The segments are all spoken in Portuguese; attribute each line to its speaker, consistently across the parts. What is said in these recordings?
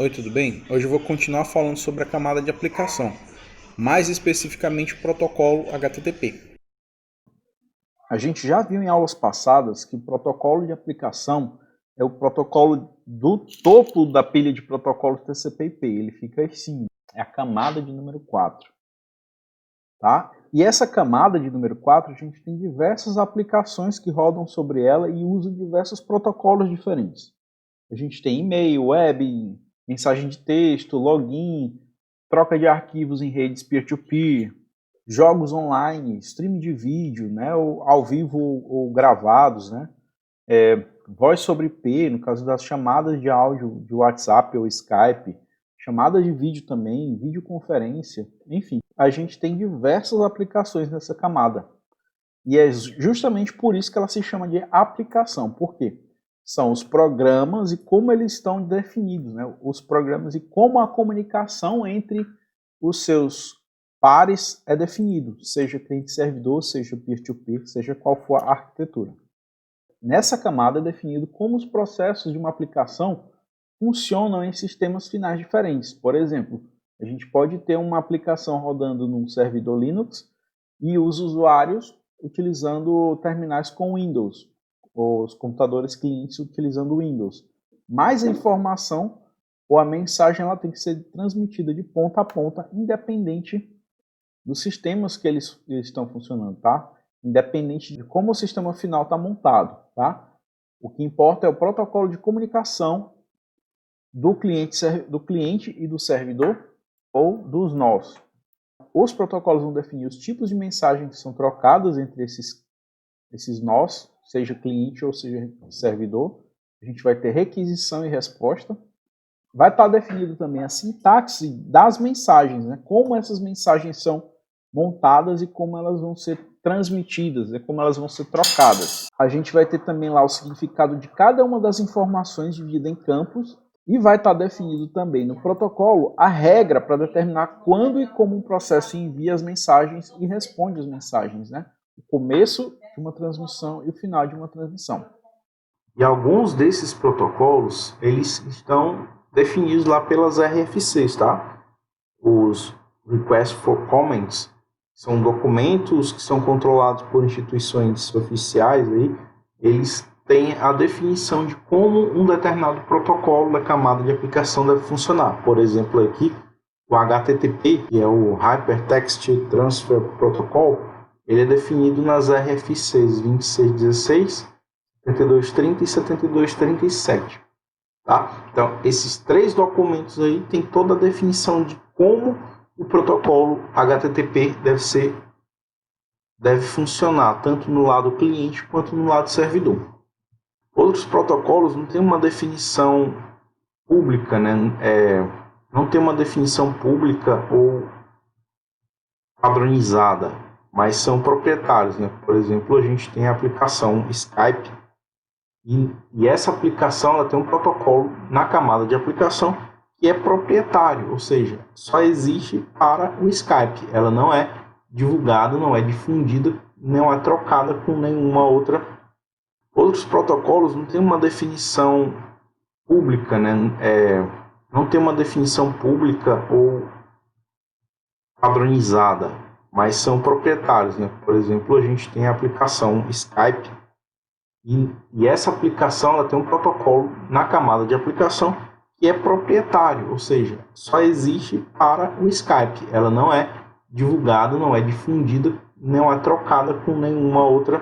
Speaker 1: Oi, tudo bem? Hoje eu vou continuar falando sobre a camada de aplicação, mais especificamente o protocolo HTTP.
Speaker 2: A gente já viu em aulas passadas que o protocolo de aplicação é o protocolo do topo da pilha de protocolos TCP/IP. Ele fica assim, é a camada de número 4. Tá? E essa camada de número 4, a gente tem diversas aplicações que rodam sobre ela e usam diversos protocolos diferentes. A gente tem e-mail, web, mensagem de texto, login, troca de arquivos em redes peer-to-peer, jogos online, streaming de vídeo, né, ou ao vivo ou gravados, né, voz sobre IP, no caso das chamadas de áudio de WhatsApp ou Skype, chamadas de vídeo também, videoconferência, enfim. A gente tem diversas aplicações nessa camada. E é justamente por isso que ela se chama de aplicação. Por quê? São os programas e como eles estão definidos, né? Os programas e como a comunicação entre os seus pares é definido, seja cliente-servidor, seja peer-to-peer, seja qual for a arquitetura. Nessa camada é definido como os processos de uma aplicação funcionam em sistemas finais diferentes. Por exemplo, a gente pode ter uma aplicação rodando num servidor Linux e os usuários utilizando terminais com Windows, os computadores clientes utilizando Windows. Mas a informação ou a mensagem ela tem que ser transmitida de ponta a ponta, independente dos sistemas que eles estão funcionando, tá? Independente de como o sistema final está montado, tá? O que importa é o protocolo de comunicação do cliente e do servidor ou dos nós. Os protocolos vão definir os tipos de mensagens que são trocadas entre esses nós, seja cliente ou seja servidor. A gente vai ter requisição e resposta. Vai estar definido também a sintaxe das mensagens, né? Como essas mensagens são montadas e como elas vão ser transmitidas, como elas vão ser trocadas. A gente vai ter também lá o significado de cada uma das informações dividida em campos e vai estar definido também no protocolo a regra para determinar quando e como um processo envia as mensagens e responde as mensagens, né? O começo de uma transmissão e o final de uma transmissão.
Speaker 3: E alguns desses protocolos, eles estão definidos lá pelas RFCs, tá? Os Request for Comments são documentos que são controlados por instituições oficiais, aí, eles têm a definição de como um determinado protocolo da camada de aplicação deve funcionar. Por exemplo, aqui, o HTTP, que é o Hypertext Transfer Protocol, ele é definido nas RFCs 2616, 7230 e 7237. Tá? Então, esses três documentos aí tem toda a definição de como o protocolo HTTP deve funcionar, tanto no lado cliente quanto no lado servidor. Outros protocolos não têm uma definição pública, né? Não tem uma definição pública ou padronizada, mas são proprietários, né? Por exemplo, a gente tem a aplicação Skype, e essa aplicação ela tem um protocolo na camada de aplicação que é proprietário, ou seja, só existe para o Skype. Ela não é divulgada, não é difundida, não é trocada com nenhuma outra. Outros protocolos não têm uma definição pública, né? Não tem uma definição pública ou padronizada, mas são proprietários, né? Por exemplo, a gente tem a aplicação Skype, e essa aplicação ela tem um protocolo na camada de aplicação que é proprietário, ou seja, só existe para o Skype. Ela não é divulgada, não é difundida, não é trocada com nenhuma outra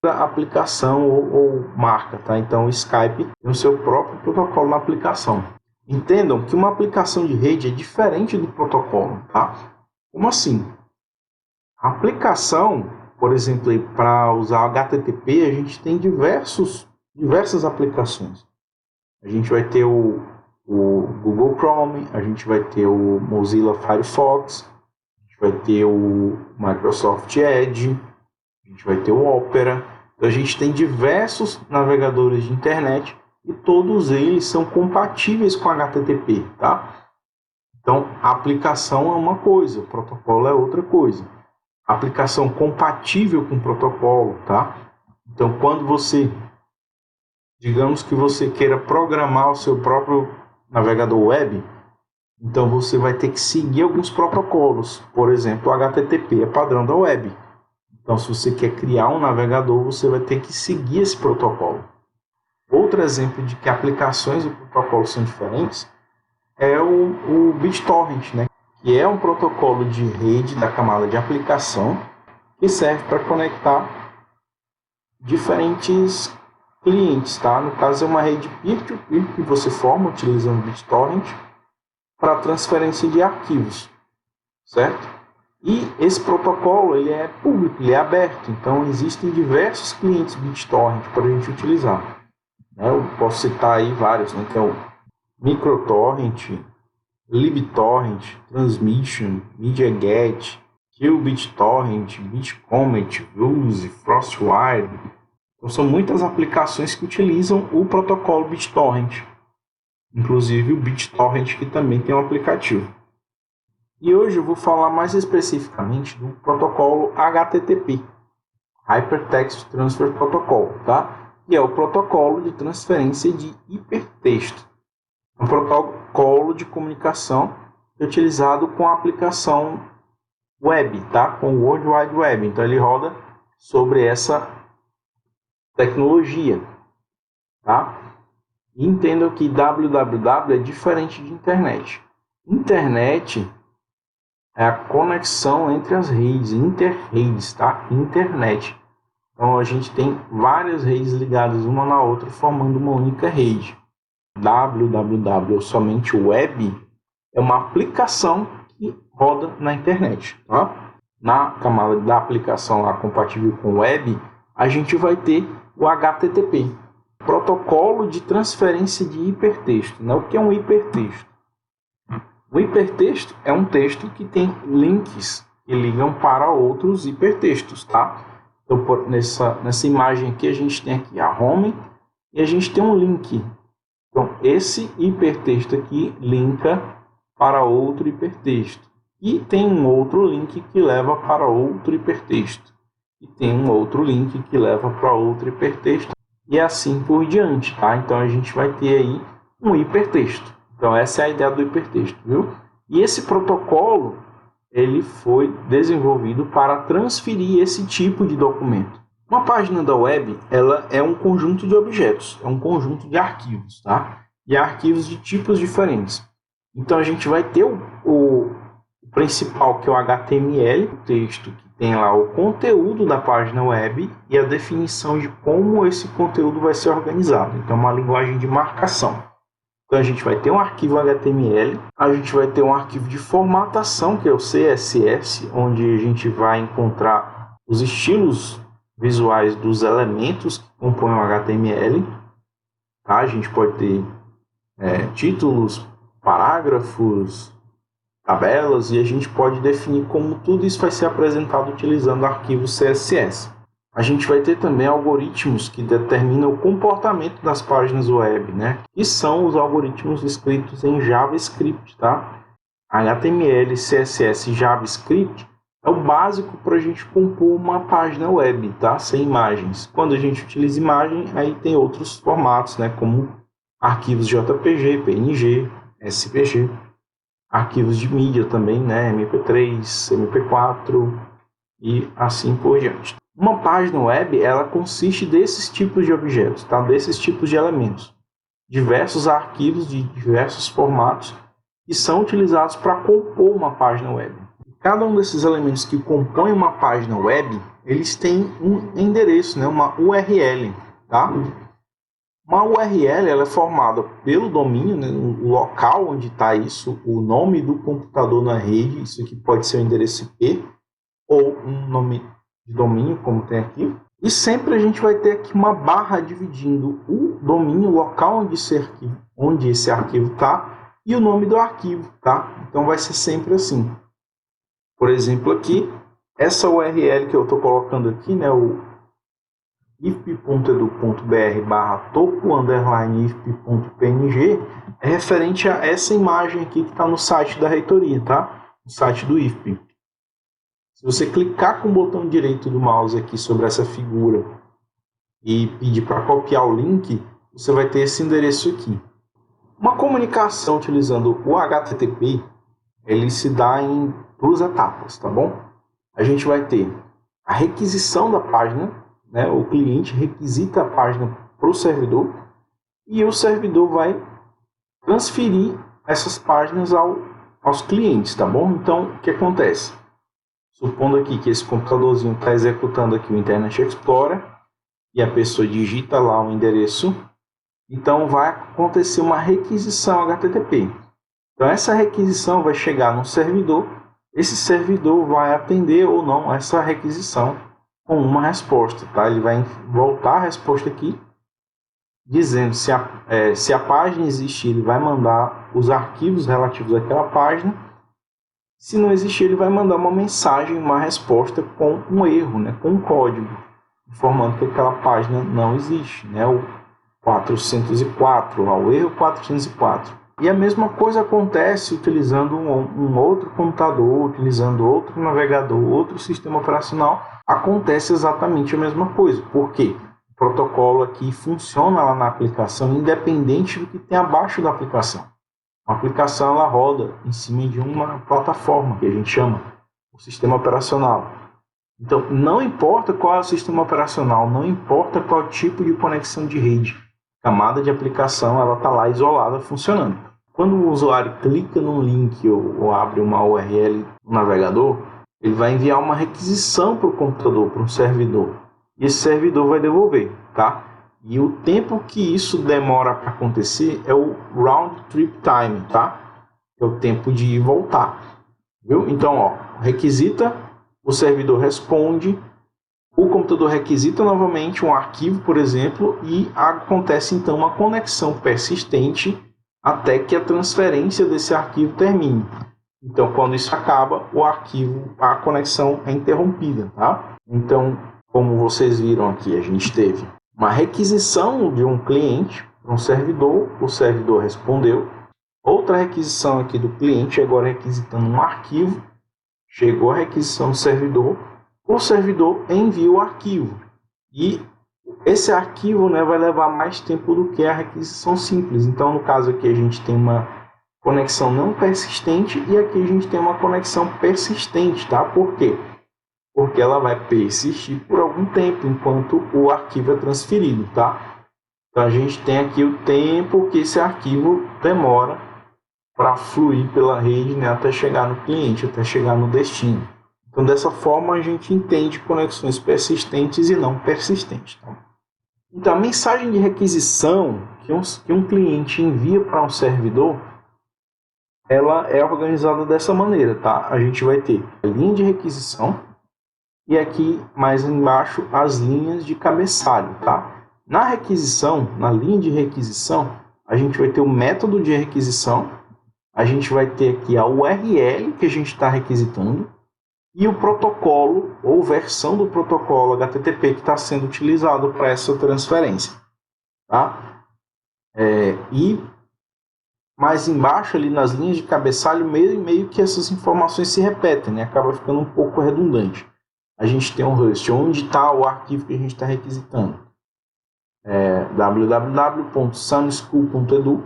Speaker 3: aplicação ou marca. Tá? Então o Skype tem o seu próprio protocolo na aplicação. Entendam que uma aplicação de rede é diferente do protocolo. Tá? Como assim? A aplicação, por exemplo, para usar HTTP, a gente tem diversas aplicações. A gente vai ter o Google Chrome, a gente vai ter o Mozilla Firefox, a gente vai ter o Microsoft Edge, a gente vai ter o Opera. Então, a gente tem diversos navegadores de internet e todos eles são compatíveis com HTTP, tá? Então, a aplicação é uma coisa, o protocolo é outra coisa. Aplicação compatível com o protocolo, tá? Então, quando digamos que você queira programar o seu próprio navegador web, então você vai ter que seguir alguns protocolos. Por exemplo, o HTTP é padrão da web. Então, se você quer criar um navegador, você vai ter que seguir esse protocolo. Outro exemplo de que aplicações e protocolos são diferentes é o BitTorrent, né? Que é um protocolo de rede da camada de aplicação que serve para conectar diferentes clientes, tá? No caso, é uma rede peer-to-peer que você forma utilizando o BitTorrent para transferência de arquivos, certo? E esse protocolo ele é público, ele é aberto, então existem diversos clientes BitTorrent para a gente utilizar. Eu posso citar aí vários, né? Que é o MicroTorrent, LibTorrent, Transmission, MediaGet, QBitTorrent, BitComet, Vuse, FrostWire. Então são muitas aplicações que utilizam o protocolo BitTorrent. Inclusive o BitTorrent, que também tem um aplicativo. E hoje eu vou falar mais especificamente do protocolo HTTP, Hypertext Transfer Protocol, tá? Que é o protocolo de transferência de hipertexto. Um protocolo de comunicação utilizado com a aplicação web, tá? Com o World Wide Web. Então ele roda sobre essa tecnologia, tá? E entendam que www é diferente de internet. Internet é a conexão entre as redes, interredes, tá? Internet. Então a gente tem várias redes ligadas uma na outra, formando uma única rede. www, ou somente web, é uma aplicação que roda na internet, tá? Na camada da aplicação lá compatível com web, a gente vai ter o HTTP, protocolo de transferência de hipertexto, né? O que é um hipertexto? O hipertexto é um texto que tem links que ligam para outros hipertextos, tá? Então, nessa imagem aqui, a gente tem aqui a home e a gente tem um link. Então, esse hipertexto aqui linka para outro hipertexto. E tem um outro link que leva para outro hipertexto. E tem um outro link que leva para outro hipertexto. E assim por diante, tá? Então, a gente vai ter aí um hipertexto. Então, essa é a ideia do hipertexto, viu? E esse protocolo, ele foi desenvolvido para transferir esse tipo de documento. Uma página da web, ela é um conjunto de objetos, é um conjunto de arquivos, tá? E arquivos de tipos diferentes. Então, a gente vai ter o principal, que é o HTML, o texto que tem lá o conteúdo da página web e a definição de como esse conteúdo vai ser organizado. Então, é uma linguagem de marcação. Então, a gente vai ter um arquivo HTML, a gente vai ter um arquivo de formatação, que é o CSS, onde a gente vai encontrar os estilos visuais dos elementos que compõem o HTML. Tá? A gente pode ter títulos, parágrafos, tabelas, e a gente pode definir como tudo isso vai ser apresentado utilizando o arquivo CSS. A gente vai ter também algoritmos que determinam o comportamento das páginas web, né? Que são os algoritmos escritos em JavaScript, tá? HTML, CSS e JavaScript é o básico para a gente compor uma página web, tá? Sem imagens. Quando a gente utiliza imagem, aí tem outros formatos, né? Como arquivos JPG, PNG, SVG, arquivos de mídia também, né? MP3, MP4 e assim por diante. Uma página web, ela consiste desses tipos de objetos, tá? Desses tipos de elementos. Diversos arquivos de diversos formatos que são utilizados para compor uma página web. Cada um desses elementos que compõem uma página web, eles têm um endereço, né? Uma URL, tá? Uma URL ela é formada pelo domínio, né? O local onde está isso, o nome do computador na rede, isso aqui pode ser o endereço IP, ou um nome de domínio, como tem aqui. E sempre a gente vai ter aqui uma barra dividindo o domínio, o local onde esse arquivo está, e o nome do arquivo, tá? Então vai ser sempre assim. Por exemplo, aqui, essa URL que eu estou colocando aqui, né, o ifp.edu.br/topo_ifp.png, é referente a essa imagem aqui que está no site da reitoria, tá? No site do IFP. Se você clicar com o botão direito do mouse aqui sobre essa figura e pedir para copiar o link, você vai ter esse endereço aqui. Uma comunicação utilizando o HTTP, ele se dá em duas etapas, tá bom? A gente vai ter a requisição da página, né? O cliente requisita a página para o servidor e o servidor vai transferir essas páginas aos clientes, tá bom? Então, o que acontece? Supondo aqui que esse computadorzinho está executando aqui o Internet Explorer e a pessoa digita lá o endereço, então vai acontecer uma requisição HTTP. Então essa requisição vai chegar no servidor, esse servidor vai atender ou não essa requisição com uma resposta, tá? Ele vai voltar a resposta aqui, dizendo se a página existir, ele vai mandar os arquivos relativos àquela página. Se não existir, ele vai mandar uma mensagem, uma resposta com um erro, né? Com um código, informando que aquela página não existe, né? O 404, o erro 404. E a mesma coisa acontece utilizando um outro computador, utilizando outro navegador, outro sistema operacional. Acontece exatamente a mesma coisa. Por quê? O protocolo aqui funciona lá na aplicação, independente do que tem abaixo da aplicação. A aplicação ela roda em cima de uma plataforma, que a gente chama o sistema operacional. Então, não importa qual é o sistema operacional, não importa qual tipo de conexão de rede, a camada de aplicação ela está lá isolada, funcionando. Quando o usuário clica num link ou abre uma URL no navegador, ele vai enviar uma requisição para o computador, para um servidor. E esse servidor vai devolver, tá? E o tempo que isso demora para acontecer é o round trip time, tá? É o tempo de ir e voltar. Viu? Então, ó, requisita, o servidor responde, o computador requisita novamente um arquivo, por exemplo, e acontece então uma conexão persistente até que a transferência desse arquivo termine. Então, quando isso acaba, a conexão é interrompida, tá? Então, como vocês viram aqui, a gente teve uma requisição de um cliente para um servidor, o servidor respondeu. Outra requisição aqui do cliente, agora requisitando um arquivo, chegou a requisição do servidor, o servidor envia o arquivo. E esse arquivo, né, vai levar mais tempo do que a requisição simples. Então, no caso aqui, a gente tem uma conexão não persistente e aqui a gente tem uma conexão persistente, tá? Por quê? Porque ela vai persistir por algum tempo, enquanto o arquivo é transferido, tá? Então, a gente tem aqui o tempo que esse arquivo demora para fluir pela rede, né, até chegar no cliente, até chegar no destino. Então, dessa forma, a gente entende conexões persistentes e não persistentes. Tá? Então, a mensagem de requisição que um cliente envia para um servidor, ela é organizada dessa maneira, tá? A gente vai ter a linha de requisição e aqui mais embaixo as linhas de cabeçalho, tá? Na requisição, na linha de requisição, a gente vai ter o método de requisição, a gente vai ter aqui a URL que a gente está requisitando e o protocolo ou versão do protocolo HTTP que está sendo utilizado para essa transferência, tá? E mais embaixo ali nas linhas de cabeçalho meio que essas informações se repetem, né? Acaba ficando um pouco redundante. A gente tem um host, onde está o arquivo que a gente está requisitando. www.sunschool.edu.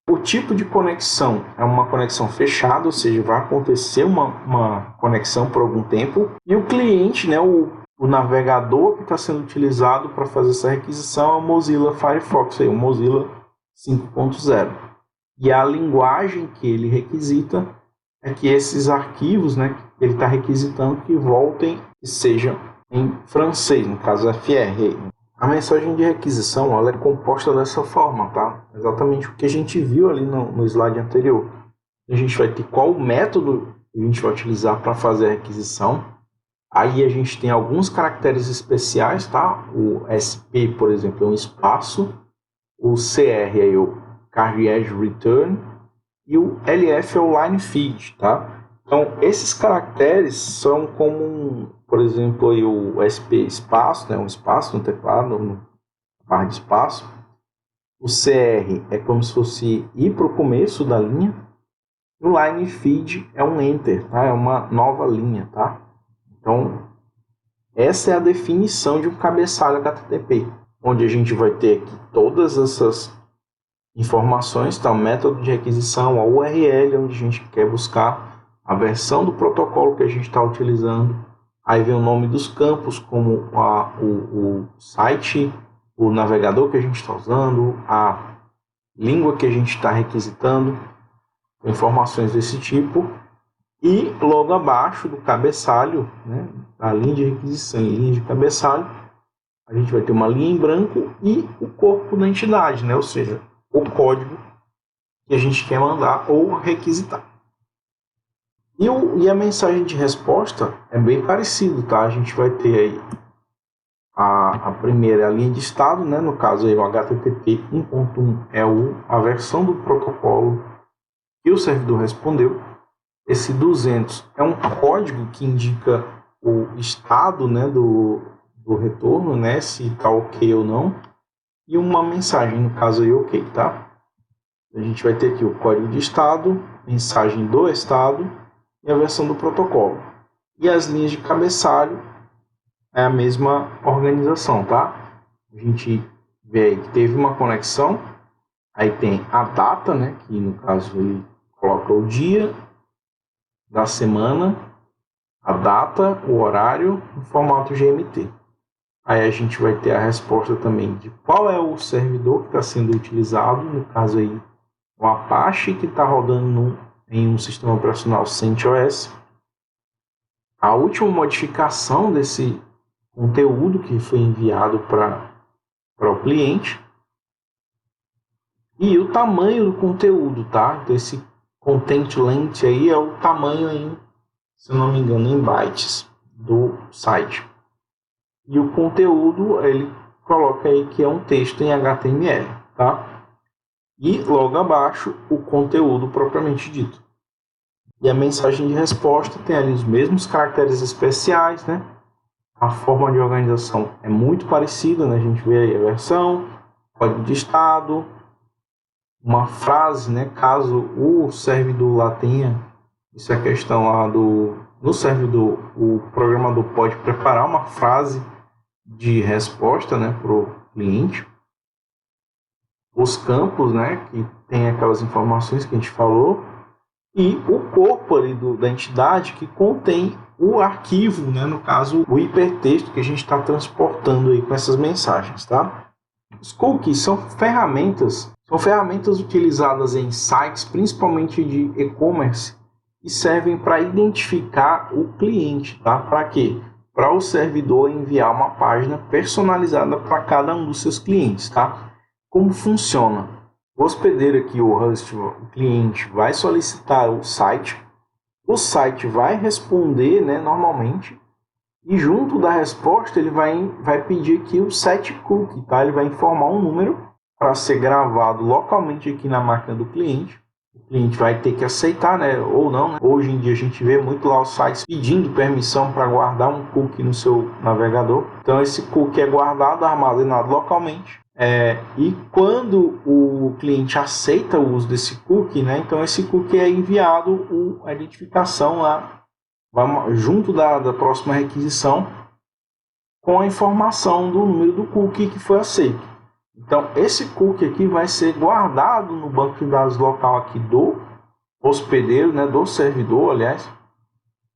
Speaker 3: O tipo de conexão é uma conexão fechada, ou seja, vai acontecer uma conexão por algum tempo. E o cliente, né, o navegador que está sendo utilizado para fazer essa requisição é o Mozilla Firefox, o Mozilla 5.0. E a linguagem que ele requisita é que esses arquivos, né, que ele está requisitando, que voltem e sejam em francês, no caso FR. A mensagem de requisição ela é composta dessa forma, tá? Exatamente o que a gente viu ali no slide anterior. A gente vai ter qual método a gente vai utilizar para fazer a requisição. Aí a gente tem alguns caracteres especiais, tá? O SP, por exemplo, é um espaço. O CR é o Carry Edge Return. E o LF é o Line Feed, tá? Então, esses caracteres são como, por exemplo, aí o SP espaço, né? Um espaço no teclado, no barra de espaço. O CR é como se fosse ir para o começo da linha. O Line Feed é um Enter, tá? É uma nova linha, tá? Então, essa é a definição de um cabeçalho HTTP, onde a gente vai ter aqui todas essas informações, tá? O método de requisição, a URL onde a gente quer buscar, a versão do protocolo que a gente está utilizando, aí vem o nome dos campos, como o site, o navegador que a gente está usando, a língua que a gente está requisitando, informações desse tipo. E logo abaixo do cabeçalho, né, a linha de requisição e linha de cabeçalho, a gente vai ter uma linha em branco e o corpo da entidade, né, ou seja, o código que a gente quer mandar ou requisitar. E a mensagem de resposta é bem parecido, tá? A gente vai ter aí a primeira, a linha de estado, né? No caso aí o HTTP 1.1 é a versão do protocolo que o servidor respondeu. Esse 200 é um código que indica o estado, né, do retorno, né, se está ok ou não, e uma mensagem, no caso aí ok, tá? A gente vai ter aqui o código de estado, mensagem do estado e a versão do protocolo. E as linhas de cabeçalho é a mesma organização, tá? A gente vê aí que teve uma conexão, aí tem a data, né, que no caso ele coloca o dia da semana, a data, o horário, no formato GMT. Aí a gente vai ter a resposta também de qual é o servidor que está sendo utilizado, no caso aí o Apache que está rodando em um sistema operacional CentOS. A última modificação desse conteúdo que foi enviado para o cliente e o tamanho do conteúdo, tá? Então esse content length aí é o tamanho em, se eu não me engano, em bytes do site. E o conteúdo ele coloca aí que é um texto em HTML, tá? E logo abaixo o conteúdo propriamente dito. E a mensagem de resposta tem ali os mesmos caracteres especiais, né? A forma de organização é muito parecida, né? A gente vê aí a versão, código de estado, uma frase, né? Caso o servidor lá tenha, isso é questão lá no servidor, o programador pode preparar uma frase de resposta, né, para o cliente. Os campos, né, que tem aquelas informações que a gente falou, e o corpo ali da entidade que contém o arquivo, né, no caso o hipertexto que a gente está transportando aí com essas mensagens, tá? Os cookies são ferramentas utilizadas em sites, principalmente de e-commerce, e servem para identificar o cliente, tá? Para quê? Para o servidor enviar uma página personalizada para cada um dos seus clientes, tá? Como funciona? O hospedeiro aqui, o host, o cliente, vai solicitar o site vai responder, né, normalmente, e junto da resposta ele vai pedir aqui o set cookie, tá? Ele vai informar um número para ser gravado localmente aqui na máquina do cliente. O cliente vai ter que aceitar, né, ou não, né? Hoje em dia a gente vê muito lá os sites pedindo permissão para guardar um cookie no seu navegador. Então esse cookie é guardado, armazenado localmente. E quando o cliente aceita o uso desse cookie, né, então esse cookie é enviado a identificação lá, junto da próxima requisição, com a informação do número do cookie que foi aceito. Então, esse cookie aqui vai ser guardado no banco de dados local aqui do hospedeiro, né, do servidor, aliás,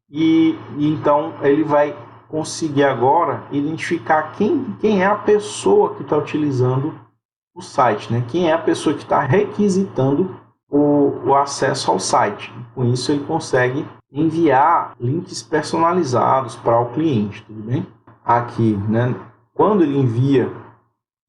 Speaker 3: e então ele vai conseguir agora identificar quem é a pessoa que está utilizando o site, né, quem é a pessoa que está requisitando o acesso ao site. Com isso, ele consegue enviar links personalizados para o cliente, tudo bem? Aqui, né, quando ele envia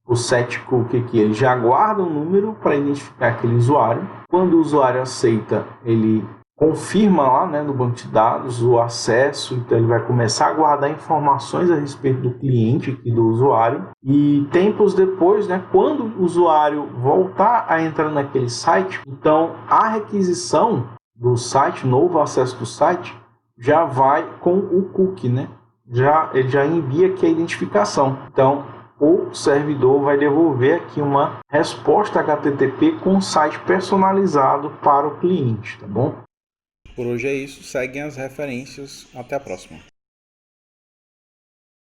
Speaker 3: o set cookie aqui, ele já guarda um número para identificar aquele usuário. Quando o usuário aceita, ele confirma lá, né, no banco de dados o acesso, então ele vai começar a guardar informações a respeito do cliente aqui, do usuário. E tempos depois, né, quando o usuário voltar a entrar naquele site, então a requisição do site, novo acesso do site, já vai com o cookie, né? Ele já envia aqui a identificação. Então, o servidor vai devolver aqui uma resposta HTTP com um site personalizado para o cliente, tá bom?
Speaker 1: Por hoje é isso, seguem as referências, até a próxima.